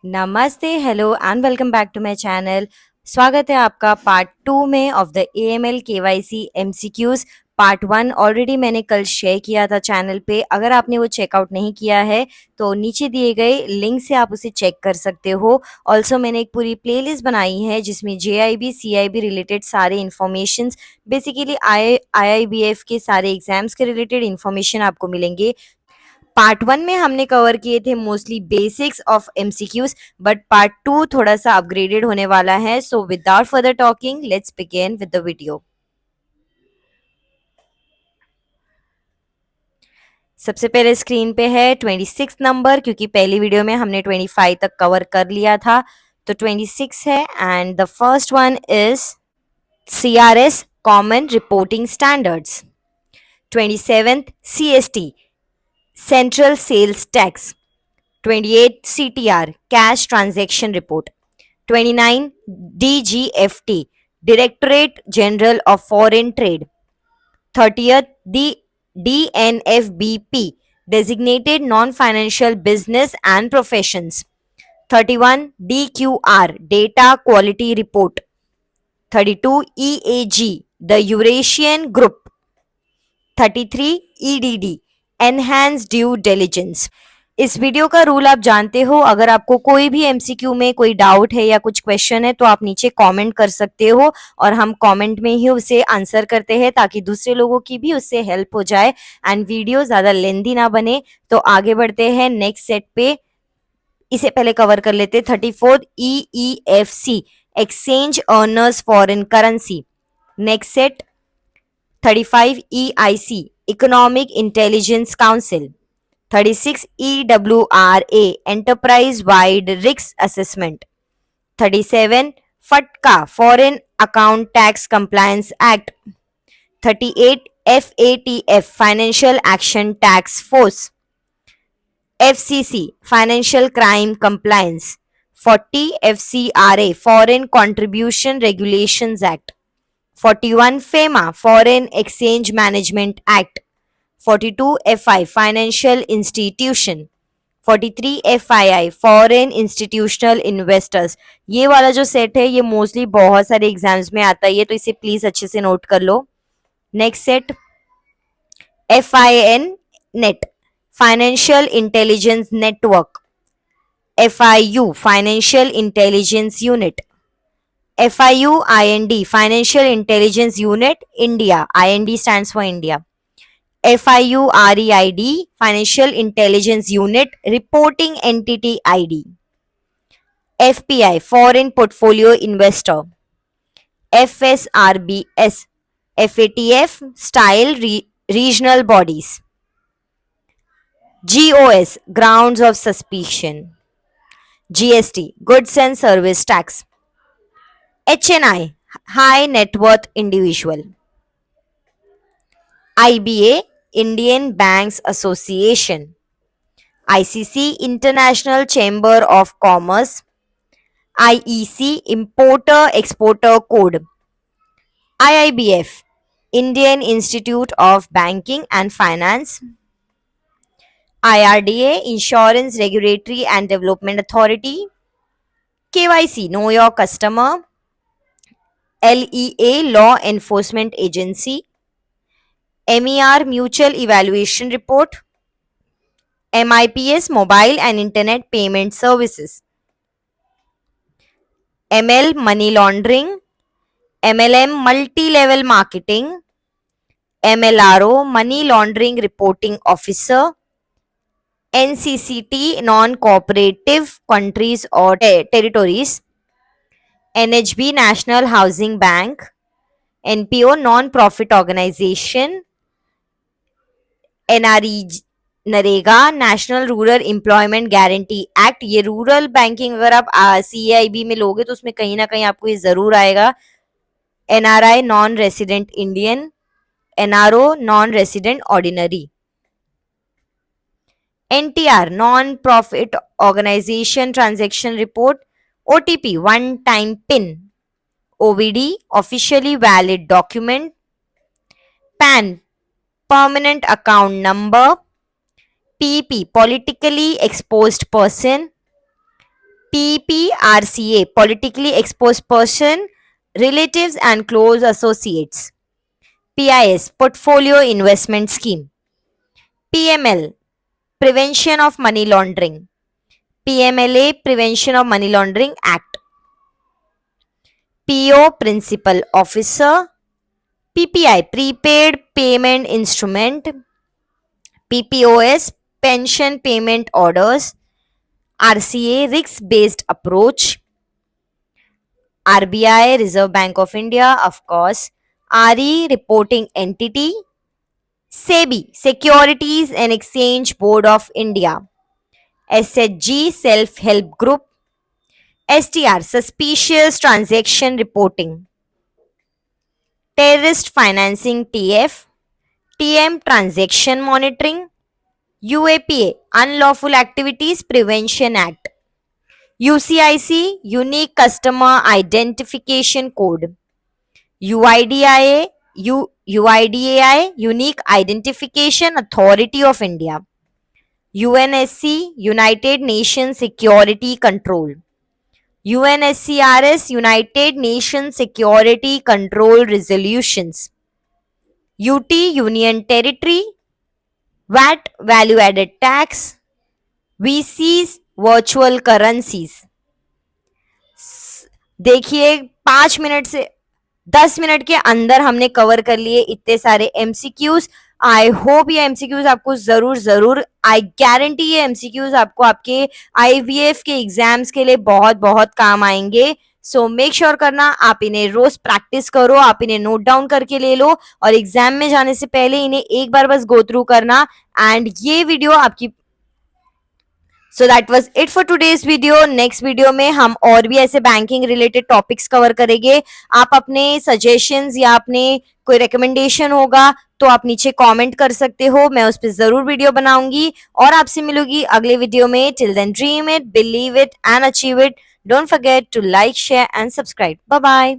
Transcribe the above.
नमस्ते, hello and welcome back to my channel. स्वागत है आपका पार्ट 2 में of the AML KYC MCQs. Part 1 already मैंने कल शेयर किया था चैनल पे। अगर आपने वो चेकआउट नहीं किया है तो नीचे दिए गए लिंक से आप उसे चेक कर सकते हो। ऑल्सो मैंने एक पूरी प्लेलिस्ट बनाई है जिसमें जेआईबी सीआईबी रिलेटेड सारे इन्फॉर्मेशंस, बेसिकली आईआईबीएफ के सारे एग्जाम्स के रिलेटेड इन्फॉर्मेशन आपको मिलेंगे। पार्ट 1 में हमने कवर किए थे mostly basics of MCQs, but part 2 थोड़ा सा अपग्रेडेड होने वाला है। So without further talking let's begin with the video. सबसे पहले स्क्रीन पे है 26 नंबर, क्योंकि पहली वीडियो में हमने 25 तक कवर कर लिया था, तो 26 है। And the first one is CRS common reporting standards. 27th CST central sales tax. 28 CTR cash transaction report. 29 DGFT Directorate General of Foreign Trade. 30th the DNFBP Designated Non-Financial Business and Professions. 31 DQR Data Quality Report. 32 EAG The Eurasian Group. 33 EDD Enhanced Due Diligence. इस video का rule आप जानते हो। अगर आपको कोई भी MCQ में कोई डाउट है या कुछ क्वेश्चन है तो आप नीचे कमेंट कर सकते हो और हम कमेंट में ही उसे आंसर करते हैं ताकि दूसरे लोगों की भी उससे हेल्प हो जाए एंड वीडियो ज्यादा लेंदी ना बने। तो आगे बढ़ते हैं नेक्स्ट सेट पे। इसे पहले कवर कर लेते। 34 EEFC exchange earners foreign currency. Next set 35 EIC economic intelligence council. 36 EWRA Enterprise Wide Risk Assessment. 37 FATCA Foreign Account Tax Compliance Act. 38 FATF Financial Action Tax Force. FCC Financial Crime Compliance. 40 FCRA Foreign Contribution Regulations Act. 41 FEMA Foreign Exchange Management Act. 42 FI Financial Institution. 43 FII Foreign Institutional Investors। ये वाला जो set है ये mostly बहुत सारे exams में आता है, तो इसे प्लीज अच्छे से नोट कर लो। Next set FIN net financial intelligence network. FIU financial intelligence unit. FIU IND financial intelligence unit India, IND stands for India. FIU REID Financial Intelligence Unit Reporting Entity ID. FPI Foreign Portfolio Investor. FSRBS FATF Style Regional Bodies. GOS Grounds of Suspicion. GST Goods and Service Tax. HNI High Net Worth Individual. IBA Indian Banks Association. ICC International Chamber of Commerce. IEC Importer Exporter Code. IIBF Indian Institute of Banking and Finance. IRDA Insurance Regulatory and Development Authority. KYC Know Your Customer. LEA Law Enforcement Agency. MER Mutual Evaluation Report. MIPS Mobile and Internet Payment Services. ML Money Laundering. MLM Multi-Level Marketing. MLRO Money Laundering Reporting Officer. NCCT Non-Cooperative Countries or Territories. NHB National Housing Bank. NPO Non-Profit Organization. NREGA national rural employment guarantee act. ये rural banking अगर आप CIB में लोगे तो उसमें कहीं ना कहीं आपको ये जरूर आएगा। NRI non resident Indian. NRO non resident ordinary. NTR non profit organisation transaction report. OTP one time pin. OVD officially valid document. PAN permanent account number. PEP politically exposed person. PPRCA, politically exposed person, relatives and close associates. PIS, portfolio investment scheme. PML, prevention of money laundering. PMLA, prevention of money laundering act. PO, principal officer. PPI, prepaid payment instrument. PPOS, pension payment orders. RCA, risk-based approach. RBI, Reserve Bank of India, of course. RE, reporting entity. SEBI, Securities and Exchange Board of India. SHG, self-help group. STR, suspicious transaction reporting. Terrorist financing TF. TM, transaction monitoring. UAPA, Unlawful Activities Prevention Act. UCIC, Unique Customer Identification Code. UIDAI, Unique Identification Authority of India. UNSC, United Nations Security Control. UNSCRS, United Nations Security Control Resolutions. UT, Union Territory. VAT, Value Added Tax. VCs, Virtual Currencies. देखिए 5 minute से 10 minute के अंदर हमने cover कर लिए इतने सारे MCQs. I hope ये एमसीक्यूज आपको जरूर आई गारंटी ये एमसीक्यूज आपको आपके आईवीएफ के एग्जाम्स के लिए बहुत बहुत काम आएंगे। सो मेक श्योर करना आप इन्हें रोज प्रैक्टिस करो, आप इन्हें नोट डाउन करके ले लो और एग्जाम में जाने से पहले इन्हें एक बार बस गो थ्रू करना। एंड ये वीडियो आपकी so that was it for today's video. Next video में हम और भी ऐसे बैंकिंग रिलेटेड टॉपिक्स कवर करेंगे। आप अपने सजेशंस या अपने कोई रिकमेंडेशन होगा तो आप नीचे कमेंट कर सकते हो, मैं उस पर जरूर वीडियो बनाऊंगी और आपसे मिलूंगी अगले वीडियो में। Till then dream it, believe it and achieve it. Don't forget to like, share and subscribe. Bye bye.